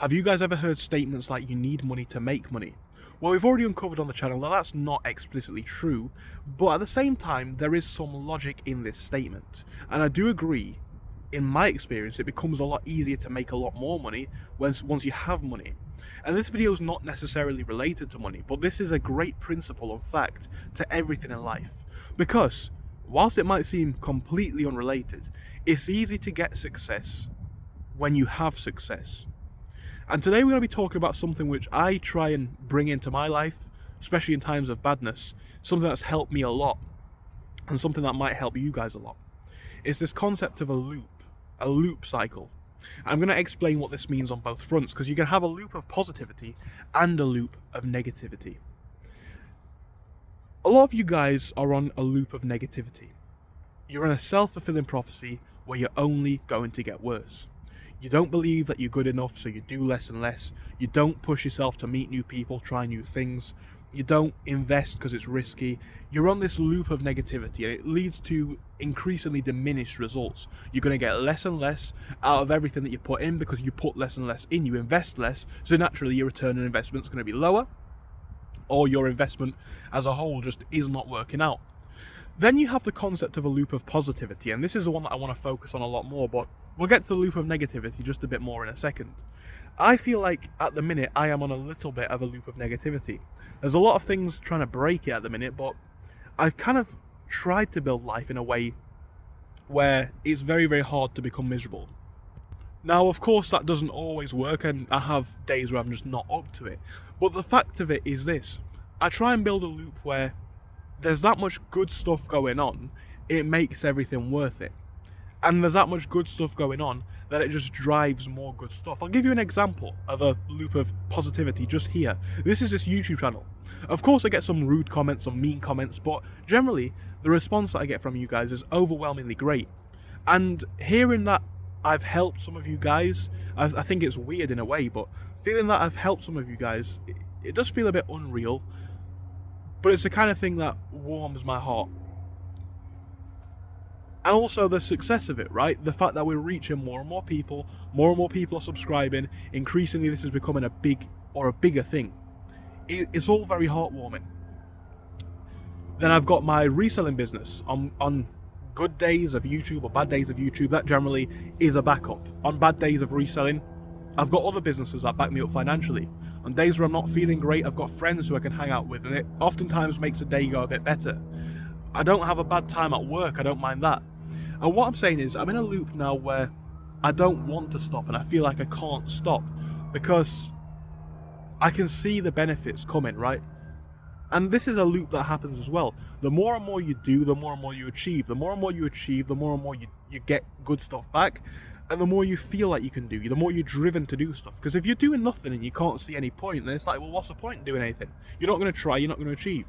Have you guys ever heard statements like you need money to make money? Well, we've already uncovered on the channel that that's not explicitly true, but at the same time, there is some logic in this statement. And I do agree, in my experience, it becomes a lot easier to make a lot more money once you have money. And this video is not necessarily related to money, but this is a great principle and fact to everything in life. Because, whilst it might seem completely unrelated, it's easy to get success when you have success. And today we're going to be talking about something which I try and bring into my life, especially in times of badness, something that's helped me a lot, and something that might help you guys a lot. It's this concept of a loop cycle. I'm going to explain what this means on both fronts, because you can have a loop of positivity and a loop of negativity. A lot of you guys are on a loop of negativity. You're in a self-fulfilling prophecy where you're only going to get worse. You don't believe that you're good enough, so you do less and less. You don't push yourself to meet new people, try new things. You don't invest because it's risky. You're on this loop of negativity, and it leads to increasingly diminished results. You're going to get less and less out of everything that you put in because you put less and less in. You invest less, so naturally your return on investment is going to be lower, or your investment as a whole just is not working out. Then you have the concept of a loop of positivity, and this is the one that I want to focus on a lot more, but we'll get to the loop of negativity just a bit more in a second. I feel like at the minute I am on a little bit of a loop of negativity. There's a lot of things trying to break it at the minute, but I've kind of tried to build life in a way where it's very, very hard to become miserable. Now, of course, that doesn't always work, and I have days where I'm just not up to it. But the fact of it is this: I try and build a loop where there's that much good stuff going on, it makes everything worth it. And there's that much good stuff going on that it just drives more good stuff. I'll give you an example of a loop of positivity just here. This is this YouTube channel. Of course, I get some rude comments, some mean comments, but generally, the response that I get from you guys is overwhelmingly great. And hearing that I've helped some of you guys, I think it's weird in a way, but feeling that I've helped some of you guys, it does feel a bit unreal, but it's the kind of thing that warms my heart. And also the success of it, right? The fact that we're reaching more and more people are subscribing, increasingly this is becoming a bigger thing. It's all very heartwarming. Then I've got my reselling business. On good days of YouTube or bad days of YouTube, that generally is a backup. On bad days of reselling, I've got other businesses that back me up financially. On days where I'm not feeling great, I've got friends who I can hang out with, and it oftentimes makes the day go a bit better. I don't have a bad time at work, I don't mind that. And what I'm saying is, I'm in a loop now where I don't want to stop, and I feel like I can't stop because I can see the benefits coming, right? And this is a loop that happens as well. The more and more you do, the more and more you achieve. The more and more you achieve, the more and more you get good stuff back. And the more you feel like you can do, the more you're driven to do stuff. Because if you're doing nothing and you can't see any point, then it's like, well, what's the point in doing anything? You're not going to try, you're not going to achieve.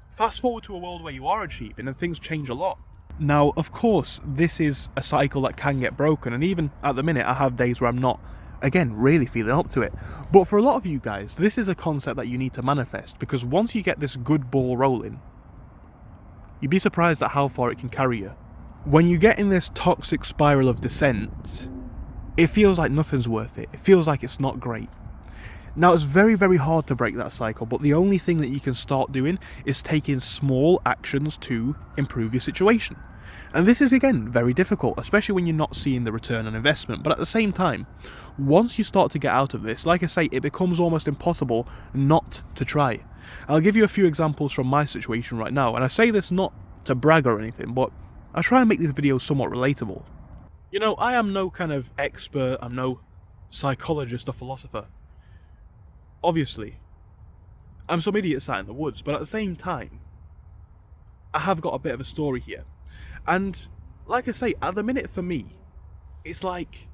Fast forward to a world where you are achieving and things change a lot. Now, of course, this is a cycle that can get broken, and even at the minute I have days where I'm not, again, really feeling up to it. But for a lot of you guys, this is a concept that you need to manifest, because once you get this good ball rolling, you'd be surprised at how far it can carry you. When you get in this toxic spiral of descent, it feels like nothing's worth it. It feels like it's not great. Now, it's very, very hard to break that cycle, but the only thing that you can start doing is taking small actions to improve your situation. And this is, again, very difficult, especially when you're not seeing the return on investment. But at the same time, once you start to get out of this, like I say, it becomes almost impossible not to try. I'll give you a few examples from my situation right now, and I say this not to brag or anything, but I try and make these videos somewhat relatable. You know, I am no kind of expert, I'm no psychologist or philosopher. Obviously, I'm some idiot sat in the woods, but at the same time, I have got a bit of a story here. And like I say, at the minute for me, it's like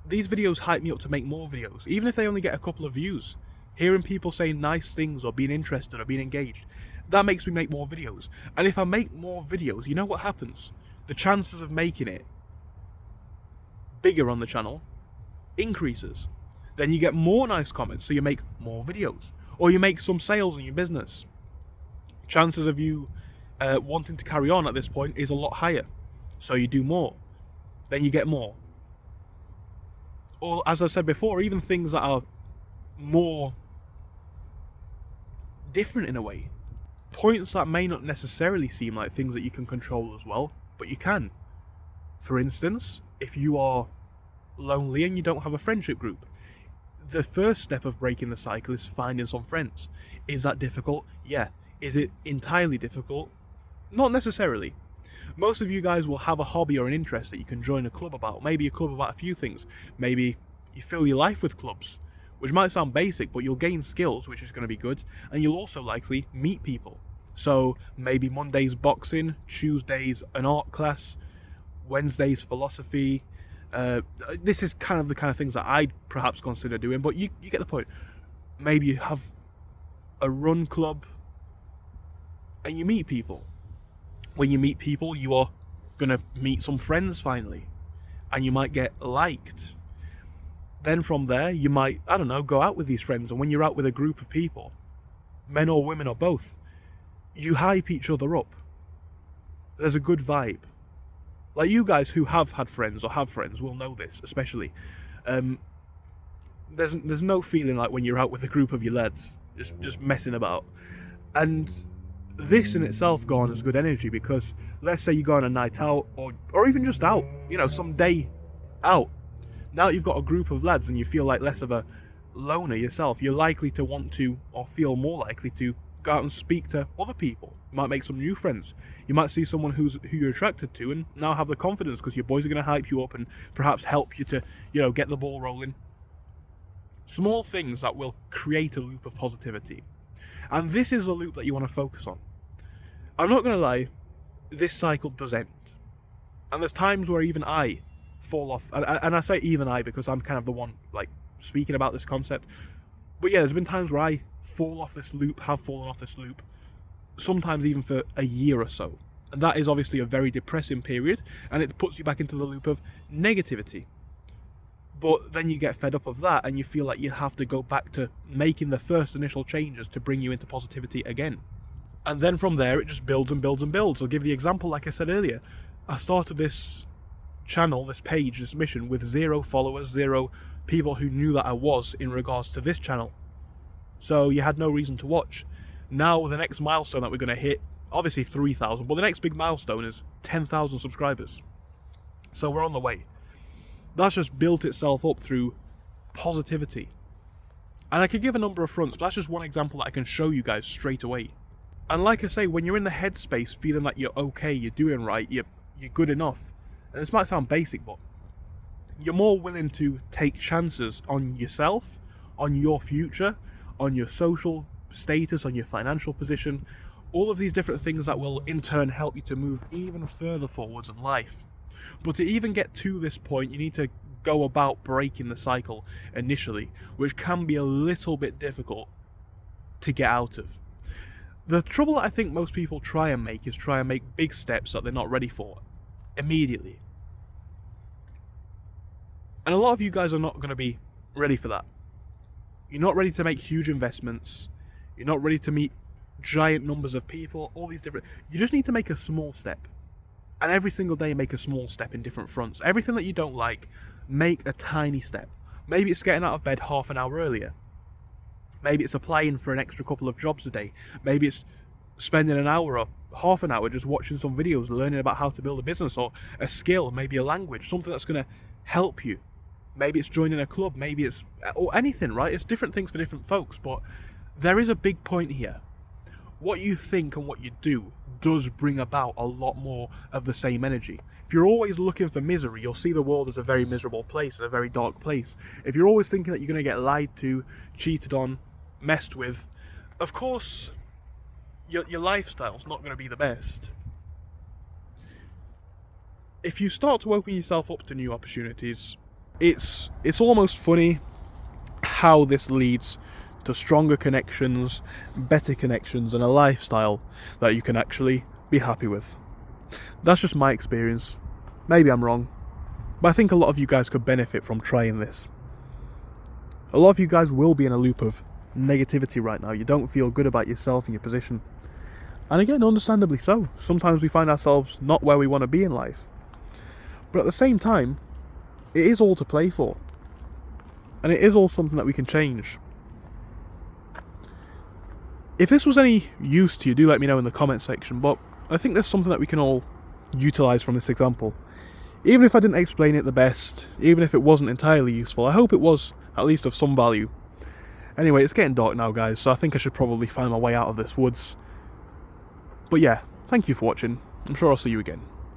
these videos hype me up to make more videos, even if they only get a couple of views. Hearing people saying nice things or being interested or being engaged, that makes me make more videos. And if I make more videos, you know what happens? The chances of making it bigger on the channel increases. Then you get more nice comments, so you make more videos. Or you make some sales in your business. Chances of you wanting to carry on at this point is a lot higher. So you do more. Then you get more. Or, as I said before, even things that are more different in a way. Points that may not necessarily seem like things that you can control as well, but you can. For instance, if you are lonely and you don't have a friendship group, the first step of breaking the cycle is finding some friends. Is that difficult? Yeah. Is it entirely difficult? Not necessarily. Most of you guys will have a hobby or an interest that you can join a club about. Maybe a club about a few things. Maybe you fill your life with clubs, which might sound basic, but you'll gain skills, which is going to be good, and you'll also likely meet people. So maybe Mondays boxing, Tuesdays an art class, Wednesdays philosophy. This is kind of the kind of things that I'd perhaps consider doing, but you get the point. Maybe you have a run club and you meet people. When you meet people, you are going to meet some friends finally, and you might get liked. Then from there, you might, I don't know, go out with these friends, and when you're out with a group of people, men or women or both, you hype each other up. There's a good vibe. Like, you guys who have had friends or have friends will know this, especially. There's no feeling like when you're out with a group of your lads, just messing about. And this in itself garners good energy, because let's say you go on a night out, or even just out, some day out. Now that you've got a group of lads and you feel like less of a loner yourself, you're likely to want to, or feel more likely to, go out and speak to other people. You might make some new friends. You might see someone who you're attracted to and now have the confidence, because your boys are going to hype you up and perhaps help you to, get the ball rolling. Small things that will create a loop of positivity. And this is a loop that you want to focus on. I'm not going to lie, this cycle does end. And there's times where even I fall off. And I say even I because I'm kind of the one, speaking about this concept. But yeah, there's been times where I have fallen off this loop, sometimes even for a year or so. And that is obviously a very depressing period, and it puts you back into the loop of negativity. But then you get fed up of that, and you feel like you have to go back to making the first initial changes to bring you into positivity again. And then from there, it just builds and builds and builds. I'll give the example, like I said earlier. I started this channel, this page, this mission with 0 followers, 0 people who knew that I was in regards to this channel. So you had no reason to watch. Now the next milestone that we're going to hit, obviously 3,000, but the next big milestone is 10,000 subscribers. So we're on the way. That's just built itself up through positivity. And I could give a number of fronts, but that's just one example that I can show you guys straight away. And like I say, when you're in the headspace feeling like you're okay, you're doing right, you're good enough, and this might sound basic, but you're more willing to take chances on yourself, on your future, on your social status, on your financial position, all of these different things that will in turn help you to move even further forwards in life. But to even get to this point, you need to go about breaking the cycle initially, which can be a little bit difficult to get out of. The trouble that I think most people try and make big steps that they're not ready for immediately. And a lot of you guys are not going to be ready for that. You're not ready to make huge investments. You're not ready to meet giant numbers of people, all these different... You just need to make a small step. And every single day make a small step in different fronts. Everything that you don't like, make a tiny step. Maybe it's getting out of bed half an hour earlier. Maybe it's applying for an extra couple of jobs a day. Maybe it's spending an hour or half an hour just watching some videos, learning about how to build a business or a skill, maybe a language, something that's going to help you. Maybe it's joining a club, maybe it's... or anything, right? It's different things for different folks, but there is a big point here. What you think and what you do does bring about a lot more of the same energy. If you're always looking for misery, you'll see the world as a very miserable place, and a very dark place. If you're always thinking that you're going to get lied to, cheated on, messed with, of course, your lifestyle's not going to be the best. If you start to open yourself up to new opportunities, it's almost funny how this leads to stronger connections, better connections, and a lifestyle that you can actually be happy with. That's just my experience. Maybe I'm wrong, but I think a lot of you guys could benefit from trying this. A lot of you guys will be in a loop of negativity right now. You don't feel good about yourself and your position. And again, understandably so. Sometimes we find ourselves not where we want to be in life. But at the same time, it is all to play for. and it is all something that we can change. If this was any use to you, do let me know in the comment section, but I think there's something that we can all utilise from this example. Even if I didn't explain it the best, even if it wasn't entirely useful, I hope it was at least of some value. Anyway, it's getting dark now, guys, so I think I should probably find my way out of this woods. But yeah, thank you for watching. I'm sure I'll see you again.